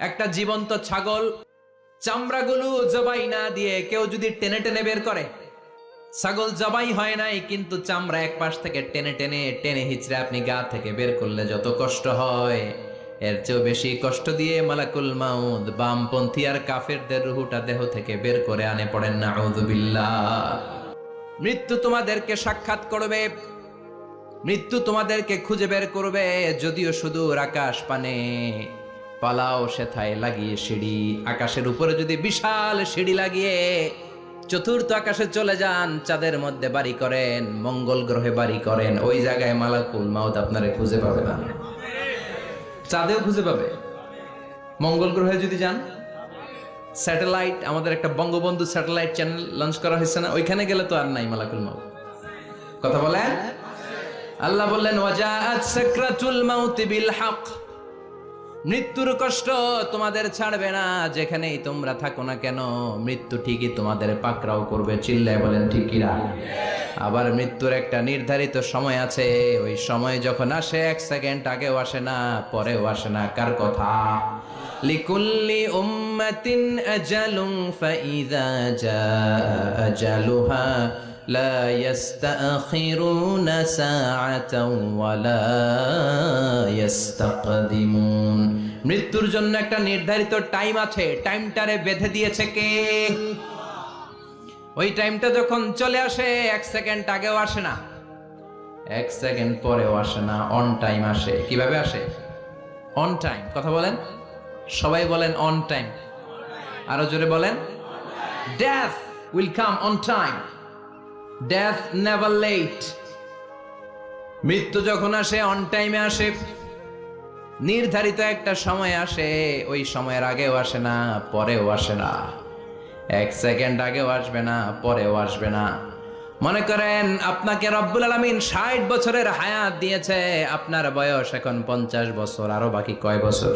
একটা জীবন্ত ছাগল চামড়াগুলো জবাই না দিয়ে কেউ যদি টেনে টেনে বের করে, ছাগল জবাই হয় নাই কিন্তু চামড়া এক পাশ থেকে টেনে টেনে টেনে হিচড়ে আপনি গা থেকে বের করলে যত কষ্ট হয়, এর চেয়েও বেশি কষ্ট দিয়ে মালাকুল মাউত বামপন্থী আর কাফেরদের রুহুটা দেহ থেকে বের করে আনে। পড়েন নাউযুবিল্লাহ। মৃত্যু তোমাদেরকে সাক্ষাৎ করবে, মৃত্যু তোমাদেরকে খুঁজে বের করবে, যদিও সুদূর আকাশ পানে। পালাও সেথায় লাগিয়ে সিঁড়ি, আকাশের উপরে যদি বিশাল সিঁড়ি লাগিয়ে চতুর্থ আকাশে চলে যান, চাঁদের মধ্যে বাড়ি করেন, মঙ্গল গ্রহে বাড়ি করেন, ওই জায়গায় মালাকুল মাউত আপনারে খুঁজে পাবে না। চাঁদেও খুঁজে পাবে। মঙ্গল গ্রহে যদি যান, স্যাটেলাইট, আমাদের একটা বঙ্গবন্ধু স্যাটেলাইট চ্যানেল লঞ্চ করা হয়েছে না, ওইখানে গেলে তো আর নাই মালাকুল মাউত। কথা বলেন। আল্লাহ বললেন ওয়াজাআত সাকরাতুল মাউতি বিল হক, মৃত্যুর কষ্ট তোমাদের ছাড়বে না, যেখানেই তোমরা থাকো না কেন মৃত্যু ঠিকই তোমাদের পাকড়াও করবে। চিল্লায় বলেন ঠিক কি না? আবার মৃত্যুর একটা নির্ধারিত সময় আছে, ওই সময় যখন আসে 1 সেকেন্ড আগেও আসে না, পরেও আসে না। কার কথা? লিকুল্লি উম্মাতিন আজালুন ফাইযা জাআ আজালুহা লা ইস্তাখিরুনা সাআতাও ওয়ালা ইস্তাকদিমুন। মৃত্যুর জন্য একটা নির্ধারিত টাইম আছে, টাইমটারে বেঁধে দিয়েছে কে? ওই টাইমটা যখন চলে আসে 1 সেকেন্ড আগেও আসে না, 1 সেকেন্ড পরেও আসে না, অন টাইম আসে। কিভাবে আসে? On time. কথা বলেন, সবাই বলেন অন টাইম। আরো জোরে বলেন। Death will come on time, death never late. মৃত্যু যখন আসে অন টাইমে আসে, নির্ধারিত একটা সময় আসে, ওই সময়ের আগেও আসে না, পরেও আসে না। 1 সেকেন্ড আগেও আসবে না, পরেও আসবে না। মনে করেন আপনাকে রব্বুল আলামিন 60 বছরের হায়াত দিয়েছে, আপনার বয়স এখন 50 বছর, আরো বাকি কয় বছর?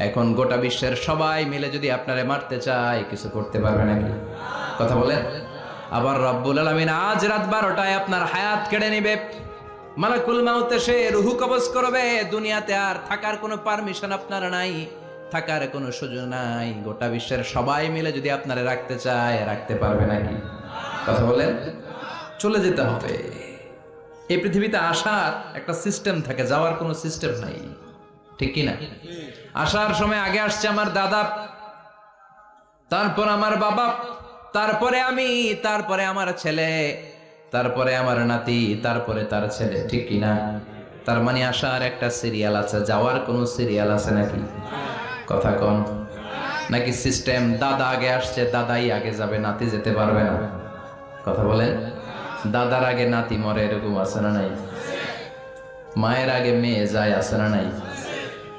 এখন গোটা বিশ্বের সবাই মিলে যদি আপনারে মারতে চায়, কিছু করতে পারবে নাকি? কথা বলেন। আবার রব্বুল আলামিন আজ রাত 12টায় আপনার হায়াত কেড়ে নেবে। মালাকুল মাউত এসে রুহু কবজ করবে। দুনিয়াতে আর থাকার কোনো পারমিশন আপনার নাই, থাকার কোনো সুযোগ নাই। গোটা বিশ্বের সবাই মিলে যদি আপনারে রাখতে চায়, রাখতে পারবে নাকি? কথা বলেন। চলে যেতে হবে। এই পৃথিবীতে আসার একটা সিস্টেম থাকে, যাওয়ার কোনো সিস্টেম নাই। ঠিক কি না? আসার সময় আগে আসছে আমার দাদা, তারপর আমার বাবা, তারপরে আমি, তারপরে আমার ছেলে, তারপরে আমার নাতি, তারপরে তার ছেলে। ঠিক কি না? তার মানে আসার একটা সিরিয়াল আছে, যাওয়ার কোনো সিরিয়াল আছে নাকি? কথা কন। নাকি সিস্টেম দাদা আগে আসছে, দাদাই আগে যাবে, নাতি যেতে পারবে না? কথা বলেন। দাদার আগে নাতি মরে, এরকম আছে না নাই? মায়ের আগে মেয়ে যায়, আছে না নাই?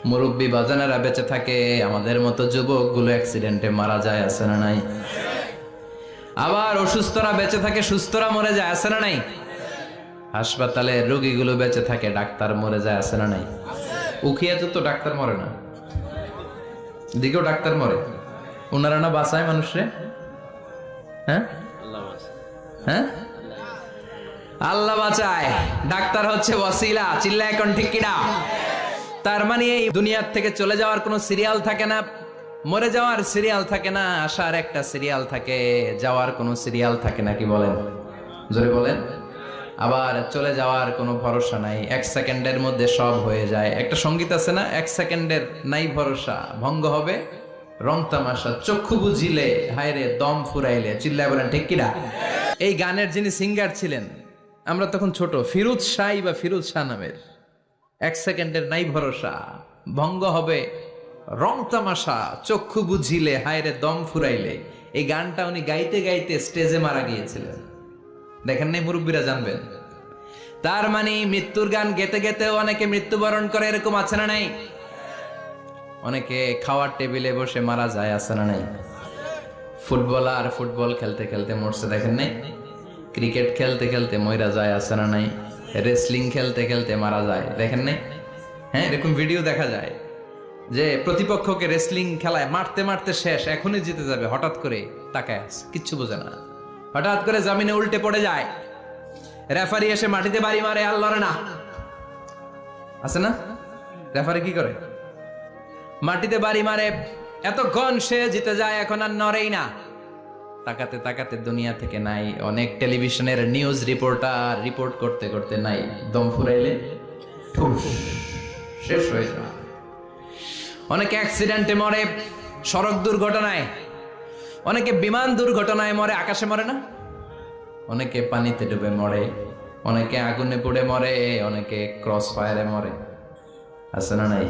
মুরব্বী বাজানেরা বেঁচে থাকে, আমাদের মতো যুবক গুলো অ্যাক্সিডেন্টে মারা যায়, আছে না নাই? আবার অসুস্থরা বেঁচে থাকে, সুস্থরা মরে যায়, আছে না নাই? হাসপাতালে রোগীগুলো বেঁচে থাকে, ডাক্তার মরে যায়, আছে না নাই? উখিয়াতে তো ডাক্তার মরে না, দিকেও ডাক্তার মরে। ওনারা না বাঁচায় মানুষরে? হ্যাঁ হ্যাঁ, আল্লাহ বাঁচায়, ডাক্তার হচ্ছে ওয়াসিলা। চিল্লা এখন ঠিক কিনা? তার মানে এই দুনিয়ার থেকে চলে যাওয়ার কোনো সিরিয়াল থাকে না, মরে যাওয়ার সিরিয়াল থাকে না, আসার একটা সিরিয়াল থাকে, যাওয়ার কোনো সিরিয়াল থাকে না। কি বলেন? জোরে বলেন। আবার চলে যাওয়ার কোনো ভরসা নাই, 1 সেকেন্ডের মধ্যে সব হয়ে যায়। একটা সঙ্গীত আছে না, 1 সেকেন্ডের নাই ভরসা, ভঙ্গ হবে রং তামাশা, চক্ষু বুঝিলে হায় রে দম ফুরাইলে। চিল্লায় বলেন ঠিক কিনা? এই গানের যিনি সিঙ্গার ছিলেন, আমরা তখন ছোট, ফিরোজ শাহ বা ফিরোজ শাহ নামের। 1 সেকেন্ডের নাই ভরসা, ভঙ্গ হবে রং তামাশা, চক্ষু বুঝিলে হায় রে দম ফুরাইলে। এই গানটা উনি গাইতে গাইতে স্টেজে মারা গিয়েছিলেন। দেখেন নাই? মুরব্বীরা জানবেন। তার মানে মৃত্যুর গান গেতে গেতে অনেকে মৃত্যুবরণ করে, এরকম আছে না নাই? অনেকে খাওয়ার টেবিলে বসে মারা যায়, আছে না নাই? ফুটবলার ফুটবল খেলতে খেলতে মরছে, দেখেন নাই? ক্রিকেট খেলতে খেলতে মইরা যায়, আছে না নাই? রেসলিং খেলতে খেলতে মারা যায়, দেখেন নাই? হ্যাঁ, এরকম ভিডিও দেখা যায় যে প্রতিপক্ষকে রেসলিং খেলায় মারতে মারতে শেষ, এখনই জিতে যাবে, হঠাৎ করে তাকায় আছে, কিচ্ছু বোঝে না, হঠাৎ করে জামিনে উল্টে পড়ে যায়, রেফারি এসে মাটিতে বাড়ি মারে, আর লড়ে না। আছে না? রেফারি কি করে? মাটিতে বাড়ি মারে, এতক্ষণ সে জিতে যায়, এখন আর নড়েই না। তাকাতে তাকাতে দুনিয়া থেকে নাই। অনেক টেলিভিশনের নিউজ রিপোর্টার রিপোর্ট করতে করতে নাই, দম ফুরাইলে ঠুস শেষ হয়ে যায়। অনেকে অ্যাক্সিডেন্টে মরে, সড়ক দুর্ঘটনায়, অনেকে বিমান দুর্ঘটনায় মরে, আকাশে মরে না। অনেকে পানিতে ডুবে মরে, অনেকে আগুনে পুড়ে মরে, অনেকে ক্রস ফায়ারে মরে, আছে না নাই?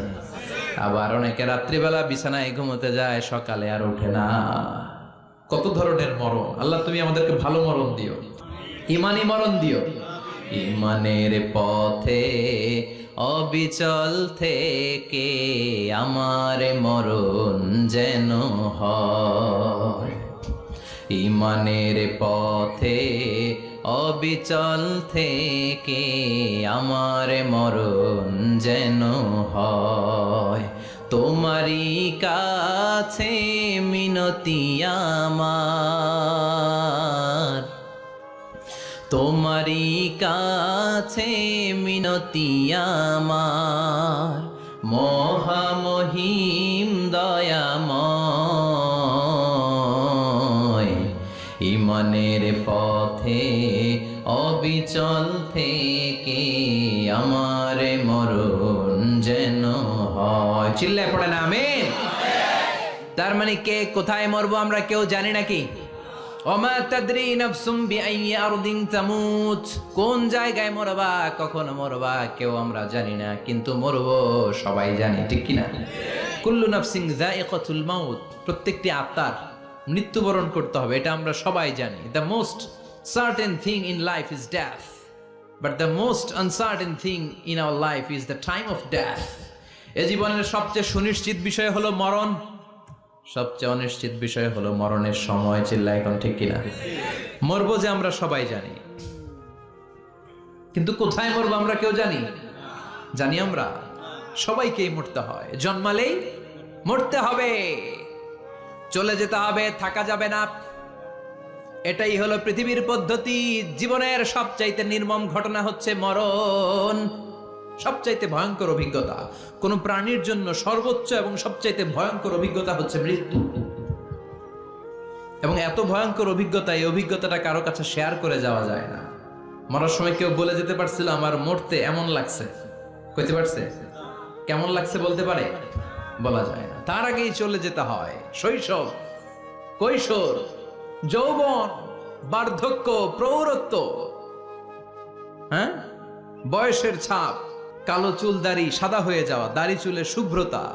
আবার অনেকে রাত্রিবেলা বিছানায় ঘুমোতে যায়, সকালে আর ওঠে না। কত ধরনের মরণ! আল্লাহ তুমি আমাদেরকে ভালো মরণ দিও, ইমানি মরণ দিও। ইমানের পথে অবিচল থেকে আমার মরণ যেন হয়। ইমানের পথে অবিচল থেকে আমার মরণ যেন হয়। তোমারই কাছে মিনতি আমার, তোমারই কাছে মিনতি আমার, মহামহিম দয়াময়। ইমানের পথে অবিচল থেকে আমার মরণ যেন হয়। চিল্লায় পড়ে না আমিন। তার মানে কে কোথায় মরবো আমরা কেউ জানি নাকি? ওমা তাদরি নাফসুম বিআইয়ি আরদিন তামুত, কোন জায়গায় মরবা, কখন মরবা কেউ আমরা জানি না, কিন্তু মরবো সবাই জানি, ঠিক কি না? কুল্লু নাফসিন যায়িকাতুল মাউত, প্রত্যেকটি আত্মার মৃত্যুবরণ করতে হবে, এটা আমরা সবাই জানি। The most certain thing in life is death, but the most uncertain thing in our life is the time of death. এ জীবনের সবচেয়ে সুনিশ্চিত বিষয় হলো মরণ, সবচেয়ে অনিশ্চিত বিষয় হলো মরণের সময়। চিল্লা এখন ঠিক কিনা? মরবো যে আমরা সবাই জানি, কিন্তু কোথায় মরবো আমরা কেউ জানি? জানি আমরা সবাইকেই মরতে হয়, জন্মালেই মরতে হবে, চলে যেতে হবে, থাকা যাবে না। এটাই হলো পৃথিবীর পদ্ধতি। জীবনের সবচাইতে নির্মম ঘটনা হচ্ছে মরণ, সবচাইতে ভয়ঙ্কর অভিজ্ঞতা। কোন প্রাণীর জন্য সর্বোচ্চ এবং সবচাইতে ভয়ঙ্কর অভিজ্ঞতা হচ্ছে মৃত্যু। এবং এত ভয়ঙ্কর অভিজ্ঞতা, এই অভিজ্ঞতাটা কারো কাছে শেয়ার করে যাওয়া যায় না। মরার সময় কেউ বলে যেতে পারছিল আমার মরতে এমন লাগছে, কইতে পারছে? কেমন লাগছে বলতে পারে? বলা যায় না। তার আগেই চলে যেতে হয়। শৈশব, কৈশোর, যৌবন, বার্ধক্য, প্রৌঢ়ত্ব, হ্যাঁ, বয়সের ছাপ, কালো চুল দাড়ি সাদা হয়ে যাওয়া, দাড়ি চুলে শুভ্রতা,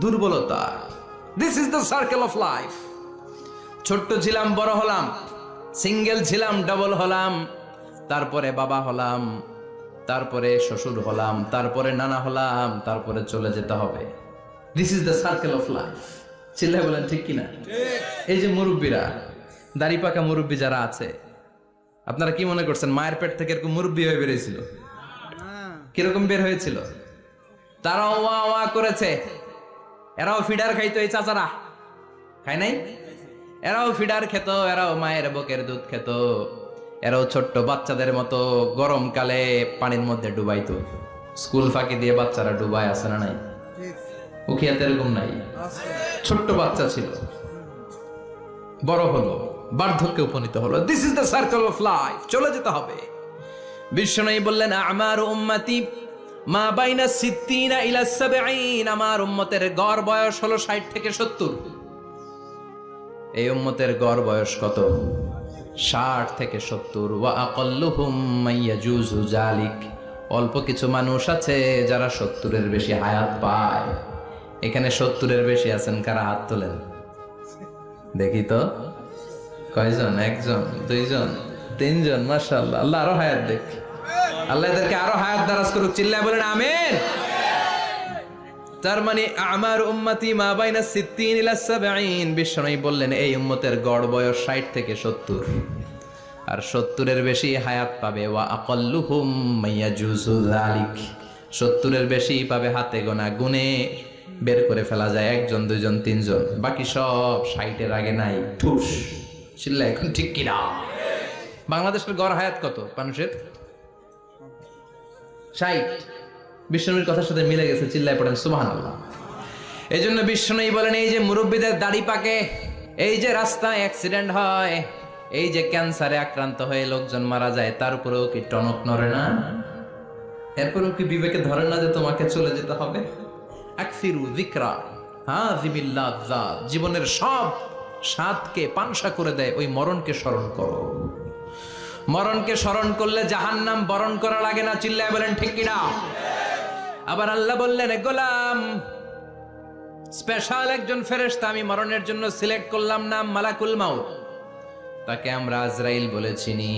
দুর্বলতা। This is the circle of life. ছোট্ট ছিলাম, বড় হলাম, সিঙ্গেল ছিলাম, ডাবল হলাম, তারপরে বাবা হলাম, তারপরে শ্বশুর হলাম, তারপরে নানা হলাম, তারপরে চলে যেতে হবে। This is the circle of life. চিল্লায় বলেন ঠিক কিনা? এই যে মুরব্বীরা, দাড়ি পাকা মুরব্বী যারা আছে, আপনারা কি মনে করছেন মায়ের পেট থেকে এরকম মুরব্বী হয়ে বেরিয়েছিল? কিরকম বের হয়েছিল? তারাও ওয়া ওয়া করেছে, এরাও ফিডার খাইতো। এই চাচারা খায় নাই? এরাও ফিডার খেত, এরাও মায়ের বুকের দুধ খেত, এরাও ছোট্ট বাচ্চাদের মতো গরমকালে পানির মধ্যে ডুবাইতো। স্কুল ফাঁকি দিয়ে বাচ্চারা ডুবায়, আছে না নাই? উখিয়াতে এরকম নাই? ছোট্ট বাচ্চা ছিল, বড় হলো, বার্ধক্যে উপনীত হলো। This is the circle of life. চলে যেতে হবে। বিশ্বনবী বললেন আমার উম্মতি মা বাইনা সিত্তিনা ইলা সাবঈন, আমার উম্মতের গড় বয়স হলো 60 থেকে 70। এই উম্মতের গড় বয়স কত? 60 থেকে 70। ওয়া আকাল্লুহুম মাইয়াজুজু জালিক, অল্প কিছু মানুষ আছে যারা 70-এর বেশি হায়াত পায়। এখানে 70-এর বেশি আছেন কারা? হাত তোলেন দেখি তো। কয়জন? একজন, দুইজন, তিনজন। মাশাআল্লাহ, আল্লাহ আরো হায়াত দেখ, আল্লাহ এদেরকে আরো হায়াত দারাজ করুক। চিল্লায় বলেন আমিন। তার মানে আমার উম্মতি মা বাইনা সিত্তিন ইলা সাবঈন, বিশ্বনবী বললেন এই উম্মতের গড় বয়স 60 থেকে 70, আর 70-এর বেশি হায়াত পাবে। ওয়া আকাল্লুহুম মাইয়াজুজু যালিক, 70-এর বেশি পাবে হাতে গোনা, গুনে বের করে ফেলা যায় একজন, দুইজন, তিনজন, বাকি সব 60-এর আগে নাই। ঠুস। চিল্লা এখন ঠিক কিনা? বাংলাদেশের গড় হায়াত কত মানুষের? 60। বিশ্বনবীর কথার সাথে মিলে গেছে। চিল্লায় পড়েন সুবহানাল্লাহ। এই জন্য বিষ্ণু বলেন, এই যে মুরব্বীদের দাড়ি পাকে, এই যে রাস্তায় অ্যাক্সিডেন্ট হয়, এই যে ক্যান্সারে আক্রান্ত হয়ে লোকজন মারা যায়, তার উপরেও কি টনক নড়ে না? এরপরেও কি বিবেকে ধরে না যে তোমাকে চলে যেতে হবে? আকসিরু যিকরা হাযিমিল লাযযাত, জীবনের সব স্বাদকে পানসা করে দেয় ওই মরণকে স্মরণ করো। মরণকে স্মরণ করলে জাহান্নাম বরণ করা লাগে না। চিল্লায় বলেন ঠিক কিনা? আবার আল্লাহ বললেন, গোলাম, স্পেশাল একজন ফেরেশতা আমি মরণের জন্য সিলেক্ট করলাম, নাম মালাকুল মাউত। তাকে আমরা আজরাইল বলেছিনি।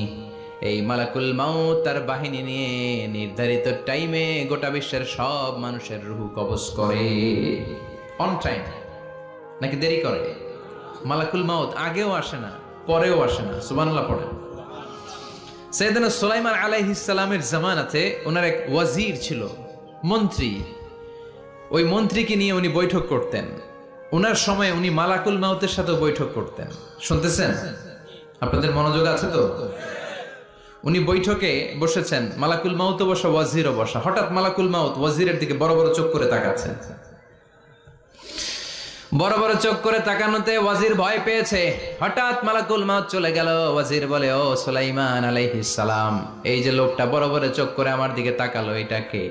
এই মালাকুল মাউত তার বাহিনী নিয়ে নির্ধারিত টাইমে গোটা বিশ্বের সব মানুষের রূহ কবজ করে। অন টাইম নাকি দেরি করে? মালাকুল মাউত আগেও আসে না, পরেও আসে না। সুবহানাল্লাহ পড়েন। সাইয়েদনা সুলাইমান আলাইহিস সালামের জামানাতে ওনার এক ওয়াজির ছিল, মন্ত্রী। ওই মন্ত্রীকে নিয়ে উনি বৈঠক করতেন। ওনার সময় উনি মালাকুল মাউতের সাথে বৈঠক করতেন। শুনতেছেন? আপনাদের মনোযোগ আছে তো? উনি বৈঠকে বসেছেন, মালাকুল মাউতও বসা, ওয়াজিরও বসা। হঠাৎ মালাকুল মাউত ওয়াজিরের দিকে বড় বড় চোখ করে তাকাচ্ছেন। বড় বড় চোখ করে তাকানোতে ওয়াজির ভয় পেয়েছে। হঠাৎ মালাকুল মাউত চলে গেল। ওয়াজির বলে, ও সুলাইমান আলাইহিস সালাম, এই যে লোকটা বড় বড় চোখ করে আমার দিকে তাকালো, এটা কে?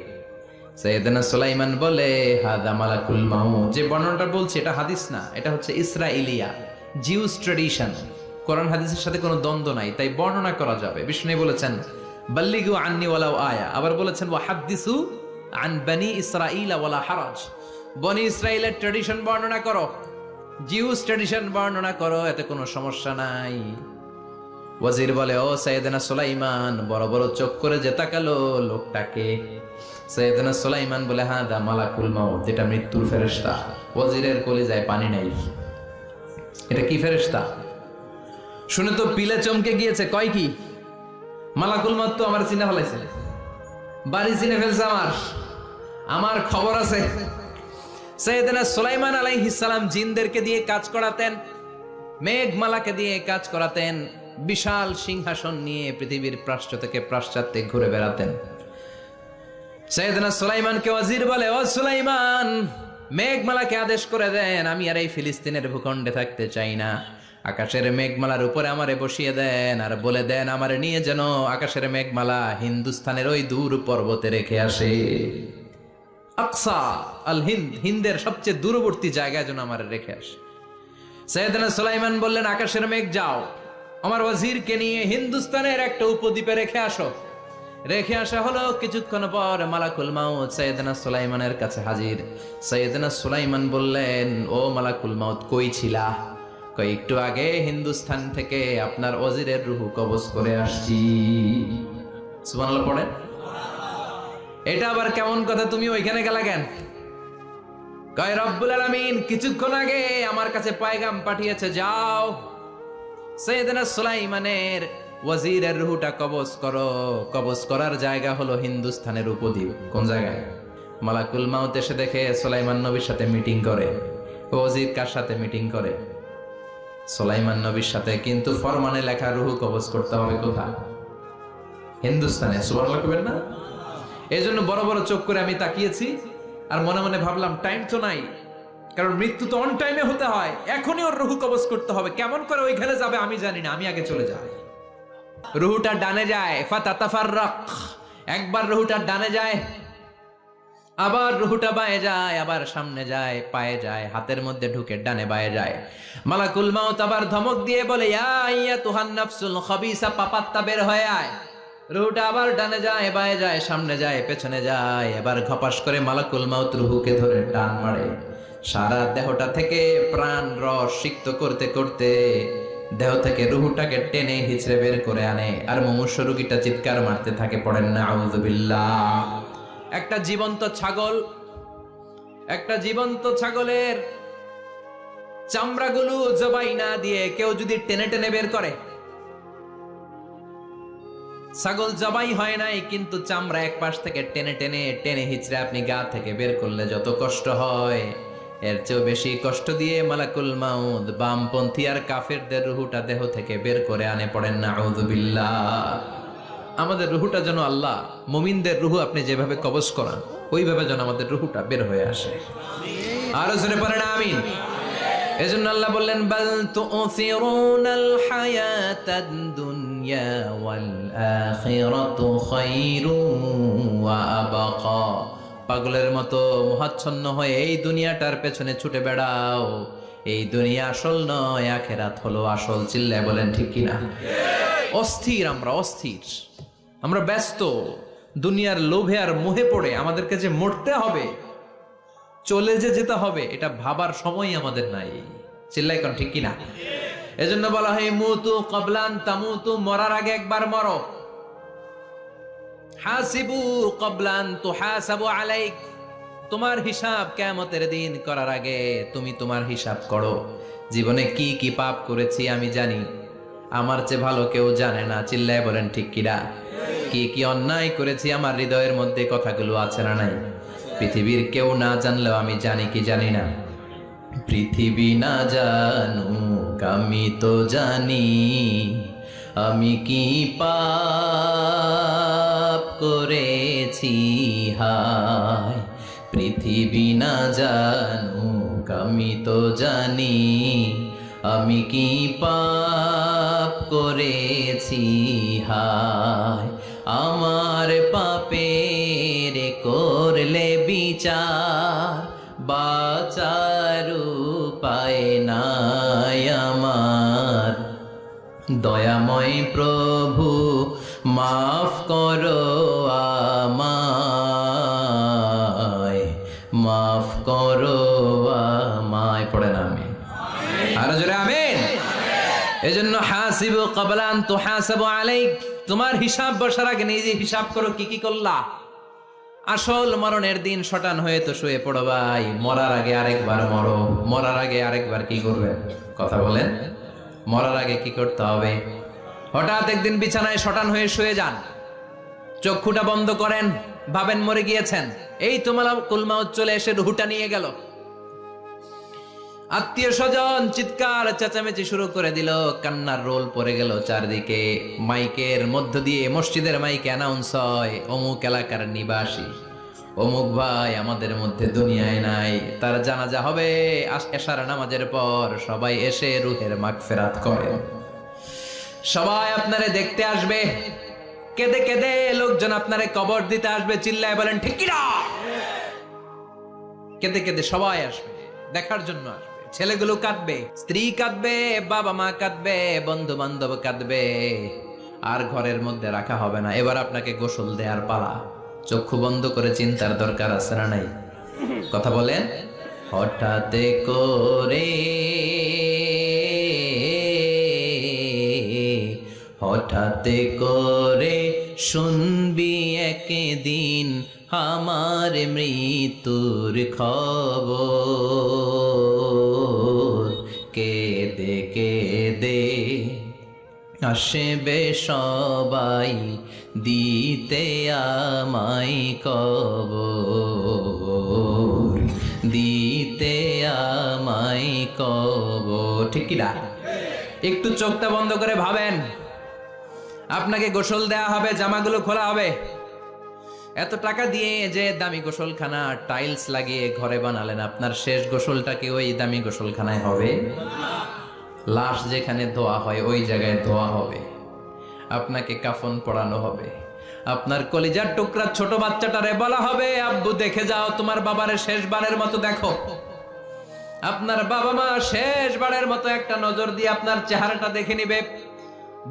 সাইয়েদনা সুলাইমান বলে, হাদা মালাকুল মাউত। যে বর্ণনাটা বলছি এটা হাদিস না, এটা হচ্ছে ইসরাইলিয়া, জিউস ট্র্যাডিশন। কোরআন হাদিসের সাথে কোনো দ্বন্দ্ব নাই, তাই বর্ণনা করা যাবে। বিষ্ণু বলেছেন, বাল্লিগু আন্নি ওয়ালাউ আয়া। আবার বলেছেন, ওয়া হাদ্দিসু আন বনি ইসরাঈল ওয়ালা হারাজ। বনি ইসরাইলের ট্র্যাডিশন বর্ণনা করো, জিউস ট্র্যাডিশন বর্ণনা করো, এতে কোনো সমস্যা নাই। ওয়াজির বলে, ও সাইয়েদনা সুলাইমান, বড় বড় চোখ করে যে তাকালো লোকটাকে? সাইয়েদনা সুলাইমান বলে, হাদা মালাকুল মাউত, এটা মৃত্যুর ফেরেশতা। ওয়াজিরের কলিজায় পানি নাই। এটা কি ফেরেশতা? শুনে তো পিলে চমকে গিয়েছে। কয় কি? মালাকুল মাউত তো আমার চিনে ফেলাইছে, বাড়ি চিনে ফেলছে, আমার খবর আছে। সাইয়েদনা সুলাইমান আলাইহিস সালাম জিনদেরকে দিয়ে কাজ করাতেন, মেঘমালাকে দিয়ে কাজ করাতেন, বিশাল সিংহাসন নিয়ে পৃথিবীর প্রাচ্য থেকে পাশ্চাত্যে ঘুরে বেড়াতেন। সাইয়েদনা সুলাইমানকে ওয়াজির বলে, ও সুলাইমান, মেঘমালাকে আদেশ করে দেন, আমি আর এই ফিলিস্তিনের ভূখণ্ডে থাকতে চাই না। আকাশের মেঘমালার উপরে আমারে বসিয়ে দেন, আর বলে দেন আমারে নিয়ে যেন আকাশের মেঘমালা হিন্দুস্তানের ওই দূর পর্বতে রেখে আসে। আকসা আল হিন্দ, হিন্দের সবচেয়ে দূরবর্তী জায়গায় যেন আমারে রেখে আসে। সাইয়েদনা সুলাইমান বললেন, আকাশের মেঘ যাও, আমার ওয়াজিরকে নিয়ে হিন্দুস্তানের একটা উপদ্বীপে রেখে আসো। রেখে আসা হলো। কিছুক্ষণ পর মালাকুল মাউত সাইয়েদনা সুলাইমানের কাছে হাজির। সাইয়েদনা সুলাইমান বললেন, ও মালাকুল মাউত, কই ছিলা? কই, একটু আগে হিন্দুস্তান থেকে আপনার ওয়াজিরের রূহ কবজ করে আসছি। সুবহানাল্লাহ পড়েন। এটা আবার কেমন কথা, তুমি ওইখানে গেলা কেন? কয়, রব্বুল আলামিন কিছুক্ষণ আগে আমার কাছে পায়গাম পাঠিয়েছে, যাও সাইয়েদনা সুলাইমানের ওয়াজিরের রূহটা কবজ করো। কবজ করার জায়গা হলো হিন্দুস্তানের উপদ্বীপ। কোন জায়গায়? মালাকুল মাউত এসে দেখে সুলাইমান নবীর সাথে মিটিং করে। ওয়াজির কার সাথে মিটিং করে? সুলাইমান নবীর সাথে। কিন্তু ফরমানে লেখা রূহ কবজ করতে হবে কোথায়? হিন্দুস্তানে। সুবহানাল্লাহ কইবেন না? এই জন্য বড় বড় চোখ করে আমি তাকিয়েছি, আর মনে মনে ভাবলাম, টাইম তো নাই, কারণ মৃত্যু তো অন টাইমে হতে হয়। এখনই ওর রূহ কবজ করতে হবে। কেমন করে ওইখানে যাবে আমি জানি না, আমি আগে চলে যাই। রুহুটা ডানে যায়, ফাতাতাফাররাক। একবার রুহুটা ডানে যায়, আবার রুহুটা বায়ে যায়, আবার সামনে যায়, পায়ে যায়, হাতের মধ্যে ঢুকে ডানে বায়ে যায়। মালাকুল মাউত আবার ধমক দিয়ে বলে, ইয়া আইয়াতুহান নাফসুল খাবিসা, পাপাত্তা বের হয়ে আয়। রুহুটা আবার ডানে যায়, বায়ে যায়, সামনে যায়, পেছনে যায়। এবার ঘপাস করে মালাকুল মাউত রুহুকে ধরে টান মারে। সারা দেহটা থেকে প্রাণ রস সিক্ত করতে করতে দেহ থেকে রুহুটাকে টেনে হিচড়ে বের করে আনে। আর মুমূর্ষু রোগীটা চিৎকার মারতে থাকে, পড়েন না আউযুবিল্লাহ। একটা জীবন্ত ছাগলের চামড়াগুলো জবাই না দিয়ে কেউ যদি টেনে টেনে বের করে, ছাগল জবাই হয় নাই কিন্তু চামড়া এক পাশ থেকে টেনে টেনে টেনে হিচড়ে আপনি গা থেকে বের করলে যত কষ্ট হয়, এর চেয়েও বেশি কষ্ট দিয়ে মালাকুল মাউত বামপন্থী আর কাফেরদের রুহুটা দেহ থেকে বের করে আনে। পড়েন না আউযুবিল্লাহ। আমাদের রুহুটা যেন আল্লাহ, মুমিনদের রুহু আপনি যেভাবে কবজ করান, ওইভাবে যেন আমাদের রুহুটা বের হয়ে আসে। আরো জোরে পড়েন আমিন। এজন্য আল্লাহ বললেন বাল তুসিরুনাল হায়াতাদ দুনিয়া ওয়াল আখিরাতু খায়রুন ওয়া আবকা। পাগলের মতো মোহাচ্ছন্ন হয়ে এই দুনিয়াটার পেছনে ছুটে বেড়াও, এই দুনিয়া আসল নয়, আখিরাত হলো আসল। চিল্লায় বলেন ঠিক কিনা? অস্থির, আমরা অস্থির, আমরা ব্যস্ত দুনিয়ার লোভে আর মোহে পড়ে আমাদেরকে যে মরতে হবে, চলে যে যেতে হবে, এটা ভাবার সময় আমাদের নাই। চিল্লাই কোন ঠিক কিনা? এজন্য বলা হয় মুতু ক্বাবলান তামুতু, মরার আগে একবার মরো। হাসিবু ক্বাবলান তুহাসাবু আলাইক, তোমার হিসাব কিয়ামতের দিন করার আগে তুমি তোমার হিসাব করো। জীবনে কি কি পাপ করেছি আমি জানি, আমার চেয়ে ভালো কেউ জানে না। চিল্লায় বলেন ঠিক কিনা? কি কি অন্যায় করেছি আমার হৃদয়ের মধ্যে কথাগুলো আছে না নাই? পৃথিবীর কেউ না জানলেও আমি জানি কি জানি না? পৃথিবী না জানুক আমি তো জানি, আমি কি পাপ করেছি হায়। পৃথিবী না জানুক আমি তো জানি, আমি কি পাপ করেছি হায়। আমার পাপের করলে বিচার, বাঁচার উপায় নাই আমার। দয়াময় প্রভু মাফ করো আমায়, মাফ করো আমায়। পড়ে না আমি আরো জোরে আমিন। এজন্য হাসিবু ক্বাবলা আন তুহাসাবু আলাইক, তোমার হিসাব বসার আগে নিজে হিসাব করো কি কি করলা। আসল মরণের দিন শটান হয়ে তো শুয়ে পড়ো ভাই, মরার আগে আরেকবার মরো। মরার আগে আরেকবার কি করবেন? কথা বলেন। মরার আগে কি করতে হবে? হঠাৎ একদিন বিছানায় শটান হয়ে শুয়ে যান, চক্ষুটা বন্ধ করেন, ভাবেন মরে গিয়েছেন। এই তোমার কুলমাউত চলে এসে রুহুটা নিয়ে গেল। আত্মীয় স্বজন চিৎকার চেঁচামেচি শুরু করে দিল, কান্নার রোল পড়ে গেল চারদিকে। মাইকের মধ্য দিয়ে, মসজিদের মাইকে অ্যানাউন্স হয়, অমুক এলাকার নিবাসী অমুক ভাই আমাদের মধ্যে দুনিয়ায় নাই, তার জানাজা হবে এশার নামাজের পর। সবাই এসে রুহের মাগফিরাত করেন। সবাই আপনারে দেখতে আসবে, কেঁদে কেঁদে লোকজন আপনারে কবর দিতে আসবে। চিল্লায় বলেন ঠিক কিনা? কেঁদে কেঁদে সবাই আসবে, দেখার জন্য আসবে। ছেলেগুলো কাঁদবে, স্ত্রী কাঁদবে, বাবা মা কাঁদবে, বন্ধু বান্ধব কাঁদবে, আর ঘরের মধ্যে রাখা হবে না। এবার আপনাকে গোসল দেওয়ার পালা। চক্ষু বন্ধ করে চিন্তার দরকার আছে না নাই? কথা বলেন। হঠাৎ করে, হঠাৎ করে শুনবি একদিন আমার মৃত্যুর খবর। কেঁদে কেঁদে আসবে সবাই দিতে আমায় কবর, দিতে আমায় কবর। ঠিক কি না? একটু চোখটা বন্ধ করে ভাবেন, আপনাকে গোসল দেয়া হবে, জামাগুলো খোলা হবে। এত টাকা দিয়ে যে দামি গোসলখানা টাইলস লাগিয়ে ঘরে বানালেন, আপনার শেষ গোসলটা কি ওই দামি গোসলখানায় হবে? লাশ যেখানে ধোয়া হয় ওই জায়গায় ধোয়া হবে। আপনাকে কাফন পরানো হবে। আপনার কলিজার টুকরা ছোট বাচ্চাটারে বলা হবে, আব্বু দেখে যাও তোমার বাবারে শেষবারের মতো দেখো। আপনার বাবা মা শেষবারের মতো একটা নজর দিয়ে আপনার চেহারাটা দেখে নিবে।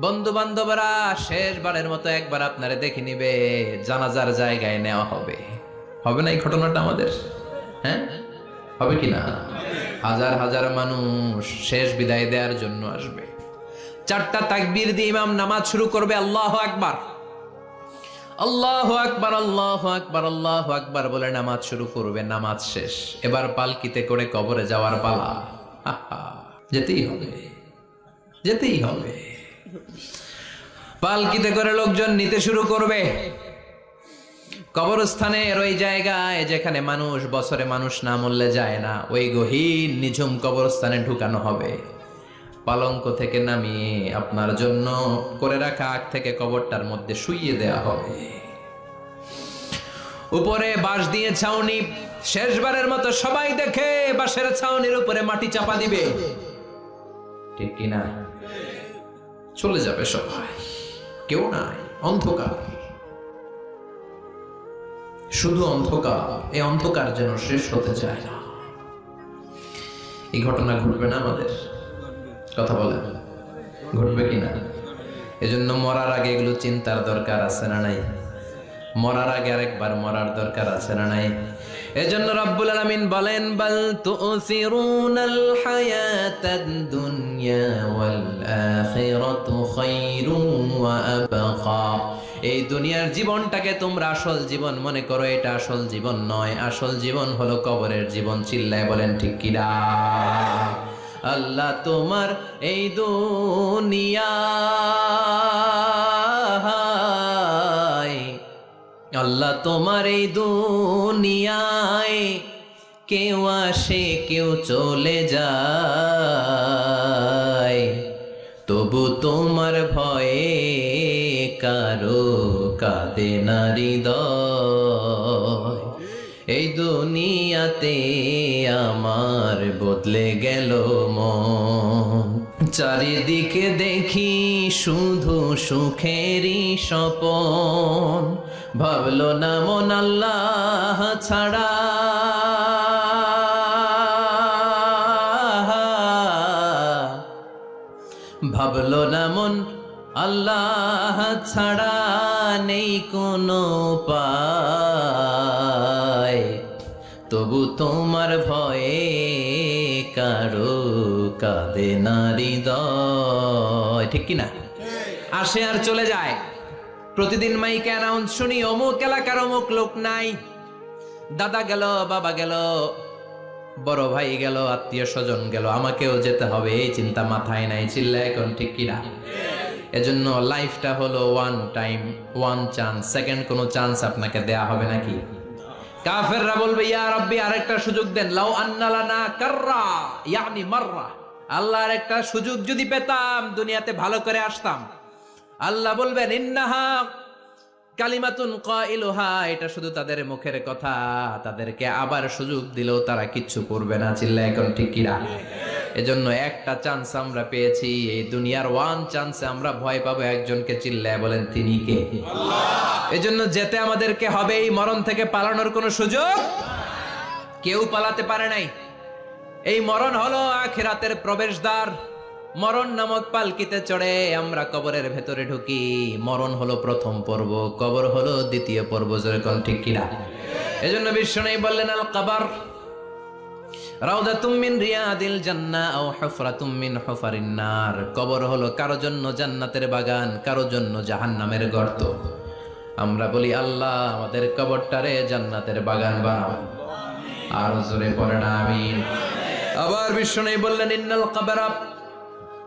বন্ধু বান্ধবরা শেষবারের মতো একবার আপনারে দেখে নিবে। জানাজার জায়গায় নেওয়া হবে। হবে না এই ঘটনাটা আমাদের? হ্যাঁ, হবে কি না? হাজার হাজার মানুষ শেষ বিদায় দেওয়ার জন্য আসবে। চারটা তাকবীর দিয়ে ইমাম নামাজ শুরু করবে। আল্লাহু আকবার, আল্লাহু আকবার, আল্লাহু আকবার, আল্লাহু আকবার বলে নামাজ শুরু করবে। নামাজ শেষ, এবার পালকিতে করে কবরে যাওয়ার পালা। যেতেই হবে, যেতেই হবে। পালকিতে করে লোকজন নিতে শুরু করবে। কবরস্থানের ওই জায়গায় যেখানে মানুষ বছরে মানুষ না মরলে যায় না, ওই গহীন নিঝুম কবরস্থানে ঢুকানো হবে। পালঙ্ক থেকে নামিয়ে আপনার জন্য করে রাখা আগ থেকে কবরটার মধ্যে শুইয়ে দেয়া হবে। উপরে বাঁশ দিয়ে ছাউনি, শেষবারের মতো সবাই দেখে বাঁশের ছাউনির উপরে মাটি চাপা দিবে, ঠিক কিনা? চলে যাবে সবাই, কেউ নাই, অন্ধকার, শুধু অন্ধকার। এই অন্ধকার যেন শেষ হতে চায় না। এই ঘটনা ঘটবে না আমাদের? কথা বলেন, ঘটবে কিনা? এজন্য মরার আগে এগুলো চিন্তার দরকার আছে না নাই? মরার আগে আরেকবার মরার দরকার আছে না নাই? এজন্য রব্বুল আলামিন বলেন, বাল তুসিরুনাল হায়াতাদ দুনিয়া ওয়াল আখিরাতু খায়রুন ওয়া আবকা। এই দুনিয়ার জীবনটাকে তোমরা আসল জীবন মনে করো, এটা আসল জীবন নয়। আসল জীবন হলো কবরের জীবন। চিল্লায় বলেন ঠিক কিনা? আল্লাহ তোমার এই দুনিয়া, আল্লাহ তোমার এই দুনিয়ায় কেউ আসে কেউ চলে যায়, তবু তোমার ভয়ে কারো কাঁদে না হৃদয়। এই দুনিয়াতে আমার বদলে গেল মন, চারিদিকে দেখি শুধু সুখেরই স্বপন। ভাবলো না মন আল্লাহ ছাড়া, ভাবলো না মন আল্লাহ ছাড়া নেই কোনো উপায়, তবু তোমার ভয়ে কারো কাঁদে না হৃদয়, ঠিক কিনা? আসে আর চলে যায়। প্রতিদিন মাইকে অ্যানাউন্স শুনি, অমুক এলাকার অমুক লোক নাই, দাদা গেল, বাবা গেল, বড় ভাই গেল, আত্মীয় স্বজন গেল, আমাকেও যেতে হবে, এই চিন্তা মাথায় নাই। চিল্লায় এখন ঠিক কিনা? এজন্য লাইফটা হলো one time, one chance, second কোনো চান্স আপনাকে দেয়া হবে নাকি? কাফেররা বলবে, ইয়া রাব্বি আরেকটা সুযোগ দেন, লাউ আন্না লানা কাররা ইয়ানি মাররা, আল্লাহ আরেকটা সুযোগ যদি পেতাম দুনিয়াতে ভালো করে আসতাম। আল্লাহ বলবেন, ইন্নাহা কালিমাতুন কাইলুহা, এটা শুধু তাদের মুখের কথা, তাদেরকে আবার সুযোগ দিলেও তারা কিচ্ছু করবে না। চিল্লায় এখন ঠিক কিনা? এজন্য একটা চান্স আমরা পেয়েছি, এই দুনিয়ার ওয়ান চান্সে আমরা ভয় পাবো একজনকে। চিল্লায় বলেন তিনি কে? আল্লাহ। এজন্য যেতে আমাদেরকে হবে, এই মরণ থেকে পালানোর কোনো সুযোগ কেউ পালাতে পারে নাই। এই মরণ হলো আখিরাতের প্রবেশদ্বার। মরণ নামক পালকিতে চড়ে আমরা কবরের ভেতরে ঢুকি। মরণ হলো প্রথম পর্ব, কবর হলো দ্বিতীয় পর্ব। যেরকম ঠিক কিনা? এজন্য বিশ্বনবী বললেন, আল কবর রাউদাতুম মিন রিয়াদিল জান্নাহ আও হুফরাতুম মিন হুফারিন নার। কবর হলো কারো জন্য জান্নাতের বাগান, কারো জন্য জাহান্নামের গর্ত। আমরা বলি, আল্লাহ আমাদের কবরটারে জান্নাতের বাগান বানাও। আর জোরে পড়েন আমিন। আবার বিশ্বনবী বললেন, ইন্নাল কবরা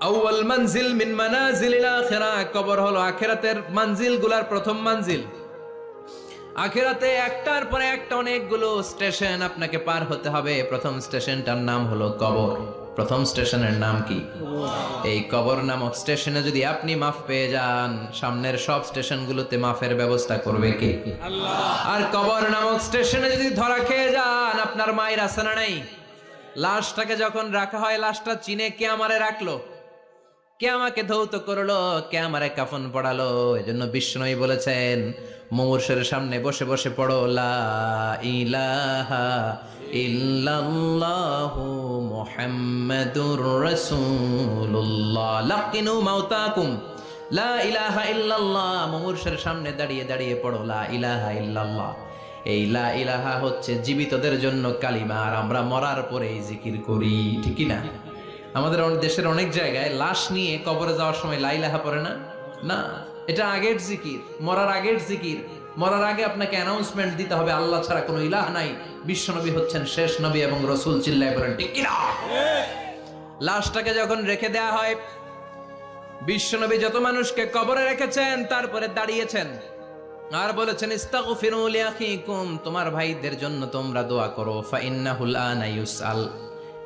আউয়াল মানজিল মিন মানাজিলিল আখিরাহ। কবর হলো আখিরাতের মানজিলগুলোর প্রথম মানজিল। আখিরাতে একটার পরে একটা অনেকগুলো স্টেশন আপনাকে পার হতে হবে। প্রথম স্টেশনটার নাম হলো কবর। প্রথম স্টেশনের নাম কি? এই কবর নামক স্টেশনে যদি আপনি মাফ পেয়ে যান, সামনের সব স্টেশনগুলোতে মাফের ব্যবস্থা করবে কে? আল্লাহ। আর কবর নামক স্টেশনে যদি ধরা খেয়ে যান, আপনার মায়ের আছে না নাই? লাশটাকে যখন রাখা হয়, লাশটা চিনে কে আমারে রাখলো, কে আমাকে ধৌত করলো, কে আমারে কাফন পড়ালো। এজন্য বিষ্ণুই বলেছেন, মুমূর্ষের সামনে বসে বসে পড়ো, লা ইলাহা ইল্লাল্লাহু মুহাম্মাদুর রাসূলুল্লাহ। লাকিনু মাউতাকুম, লা ইলাহা ইল্লাল্লাহ। মুমূর্ষের সামনে দাঁড়িয়ে দাঁড়িয়ে পড়ো, লা ইলাহা ইল্লাল্লাহ। এই লা ইলাহা হচ্ছে জীবিতদের জন্য কালিমা, আর আমরা মরার পরে এই জিকির করি, ঠিক না? আমাদের দেশের অনেক জায়গায় লাশ নিয়ে কবরে যাওয়ার সময় লা ইলাহা পড়ে না। না, এটা আগের জিকির, মরার আগের জিকির। মরার আগে আপনাকে অ্যানাউন্সমেন্ট দিতে হবে, আল্লাহ ছাড়া কোনো ইলাহ নাই, বিশ্বনবী হচ্ছেন শেষ নবী এবং রাসূল। চিল্লায় বলেন ঠিক কিনা? লাশটাকে যখন রেখে দেয়া হয়, বিশ্বনবী যত মানুষকে কবরে রেখেছেন তারপরে দাঁড়িয়েছেন আর বলেছেন, ইস্তাগফিরু লিআখিকুম, তোমার ভাইদের জন্য তোমরা দোয়া করো। ফাইন্নাহুল আনা ইউসআল,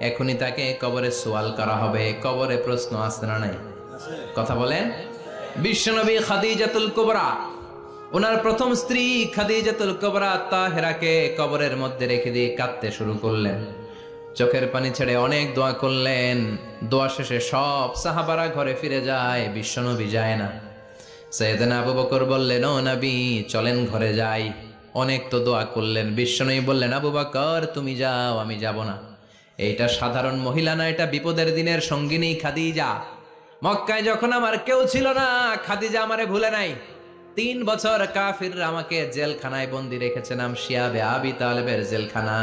এখনই তাকে কবরে সওয়াল করা হবে। কবরে প্রশ্ন আসে না নাই? কথা বলেন। বিশ্বনবী খাদিজাতুল কুবরা ওনার প্রথম স্ত্রী খাদিজাতুল কুবরা তাহেরাকে কবরের মধ্যে রেখে দিয়ে কাঁদতে শুরু করলেন, চোখের পানি ছেড়ে অনেক দোয়া করলেন। দোয়া শেষে সব সাহাবারা ঘরে ফিরে যায়, বিশ্বনবী যায় না। সাইয়েদনা আবু বকর বললেন, ও নবী চলেন ঘরে যাই। অনেক তো দোয়া করলেন, বিশ্বনবী বললেন, আবু বকর তুমি যাও, আমি যাব না। এইটা সাধারণ মহিলা না, এটা বিপদের দিনের সঙ্গিনী খাদিজা। মক্কায় যখন আমার কেউ ছিল না, খাদিজা আমারে ভুলে নাই। 3 বছর কাফিররা আমাকে জেলখানায় বন্দি রেখেছে, নাম শিয়াবে আবি তালেবের জেলখানা।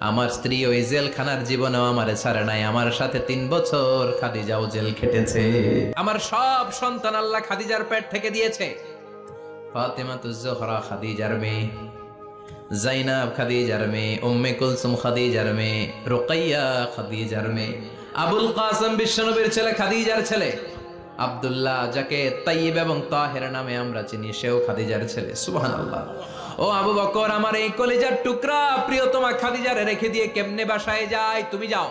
আমার স্ত্রী ওই জেলখানার জীবনেও আমারে ছাড়ে নাই, আমার সাথে 3 বছর খাদিজাও জেল খেটেছে। আমার সব সন্তান আল্লাহ খাদিজার পেট থেকে দিয়েছে। ফাতেমাতুজ জোহরা খাদিজার মেয়ে, জাইনাব খাদিজার মেয়ে, উম্মে কুলসুম খাদিজার মেয়ে, রুকাইয়া খাদিজার মেয়ে, আবুল কাসেম বিশ্বনবীর ছেলে খাদিজার ছেলে, আব্দুল্লাহ যাকে তাইয়্যিব এবং তাহের নামে আমরা চিনি, সেও খাদিজার ছেলে। সুবহানাল্লাহ। ও আবু বকর, আমার এই কলিজার টুকরা প্রিয়তমা খাদিজারে রেখে দিয়ে কেমনে বাসায় যায়? তুমি যাও,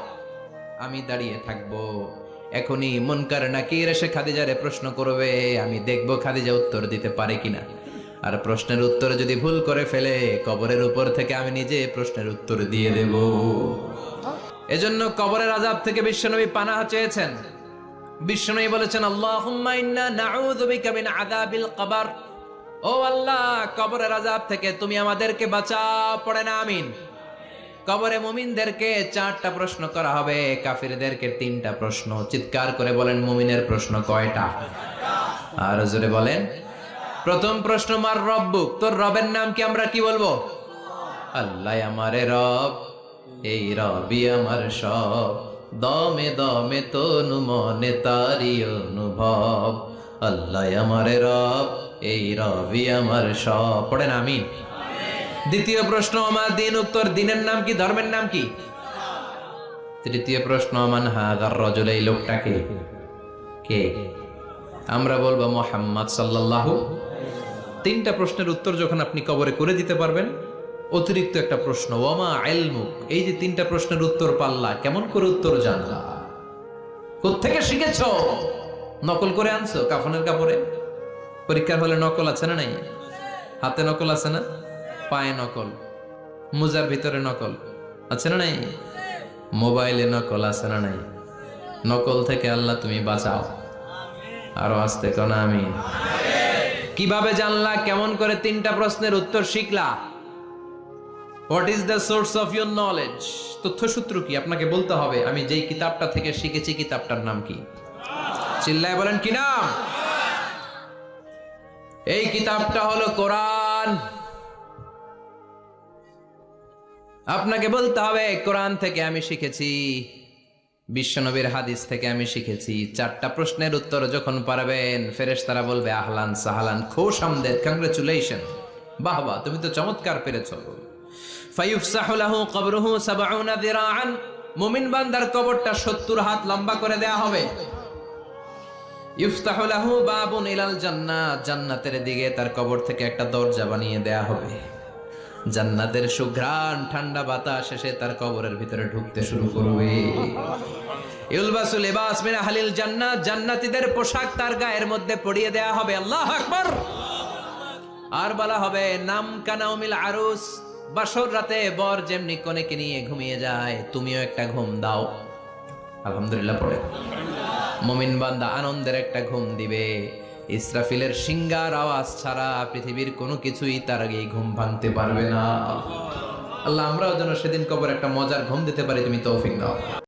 আমি দাঁড়িয়ে থাকবো। এখনই মুনকার নাকির এসে খাদিজারে প্রশ্ন করবে, আমি দেখবো খাদিজা উত্তর দিতে পারে কিনা। আর প্রশ্নের উত্তর যদি ভুল করে ফেলে, কবরের উপর থেকে আমি নিজে প্রশ্নের উত্তর দিয়ে দেব। এজন্য কবরের আযাব থেকে বিশ্বনবী পানাহ চেয়েছেন। বিশ্বনবী বলেছেন, আল্লাহুম্মা ইন্না নাউযু বিকা মিন আযাবিল কবর। ও আল্লাহ, কবরের আযাব থেকে তুমি আমাদেরকে বাঁচাও। পড়ে না আমিন। কবরে মুমিনদেরকে 4টা প্রশ্ন করা হবে, কাফিরদেরকে 3টা প্রশ্ন। চিৎকার করে বলেন, মুমিনের প্রশ্ন কয়টা? আর জোরে বলেন। প্রথম প্রশ্ন, মার রব্বুক, তোর রবের নাম কি? আমরা কি বলবো? আল্লাহ আমারে রব, এই রবি আমার সব, দমে দমে তনু মনে তারি অনুভব। আল্লাহ আমারে রব, এই রবি আমার সব। পড়েন আমিন। দ্বিতীয় প্রশ্ন, আমার দিন, উত্তর দিনের নাম কি? ধর্মের নাম কি? তৃতীয় প্রশ্ন, মান হাযার রাজুল, এই লোকটাকে কে? আমরা বলবো মুহাম্মদ সাল্লাল্লাহু। 3টা প্রশ্নের উত্তর যখন আপনি কবরে করে দিতে পারবেন, অতিরিক্ত একটা প্রশ্ন, ওয়ামা ইলমুক, এই যে 3টা প্রশ্নের উত্তর পাল্লা, কেমন করে উত্তর জানলা? কোত্থেকে শিখেছো? নকল করে আনছো কাফনের কাপড়ে? পরীক্ষার হলে নকল আছে না নাই? হাতে নকল আছে না? পায়ে নকল, মুজার ভিতরে নকল আছে না নাই? মোবাইলে নকল আছে না নাই? নকল থেকে আল্লাহ তুমি বাঁচাও। আরো আস্তে কোন আমিন। কিভাবে জানলা? কেমন করে 3টা প্রশ্নের উত্তর শিখলা? What is the source of your knowledge? তথ্যসূত্র কি? আপনাকে বলতে হবে, আমি যেই কিতাবটা থেকে শিখেছি কিতাবটার নাম কি? চিল্লায় বলেন, কি নাম? এই কিতাবটা হলো কোরআন। আপনাকে বলতে হবে, কোরআন থেকে আমি শিখেছি, বিশ্বনবীর হাদিস থেকে আমি শিখেছি। 4টা প্রশ্নের উত্তর যখন পারবেন, ফেরেশতারা বলবে, আহলান সাহালান, খুশ আমদেদ, কংগ্রেচুলেশন, বাহ বাহ, তুমি তো চমৎকার পেরেছো। ফায়ুফসাহু লাহু কবরুহু ৭০ যিরাআন, মুমিন বান্দার কবরটা ৭০ হাত লম্বা করে দেয়া হবে। ইফতাহু লাহু বাবুন ইলাল জান্নাহ, জান্নাতের দিকে তার কবর থেকে একটা দরজা বানিয়ে দেয়া হবে। জান্নাতের সুঘ্রাণ ঠান্ডা বাতাস এসে তার কবরের ভিতরে ঢুকতে শুরু করবে। ইউলবাসু লিবাস মিন আহলিল জান্নাহ, জান্নাতীদের পোশাক তার গায়ের মধ্যে পরিয়ে দেয়া হবে। আল্লাহু আকবার। আর বলা হবে, নাম কানাউমিল আরুস, বাসর রাতে বর যেমনি কনেকে নিয়ে ঘুমিয়ে যায়, তুমিও একটা ঘুম দাও। আলহামদুলিল্লাহ পড়ে মুমিন বান্দা আনন্দের একটা ঘুম দিবে। ইসরাফিলের সিংগার আওয়াজ ছাড়া পৃথিবীর কোনো কিছুই তার আগে ঘুম ভাঙতে পারবে না। আল্লাহ আমরাও যেন সেদিন কবর একটা মজার ঘুম দিতে পারি, তুমি তৌফিক দাও।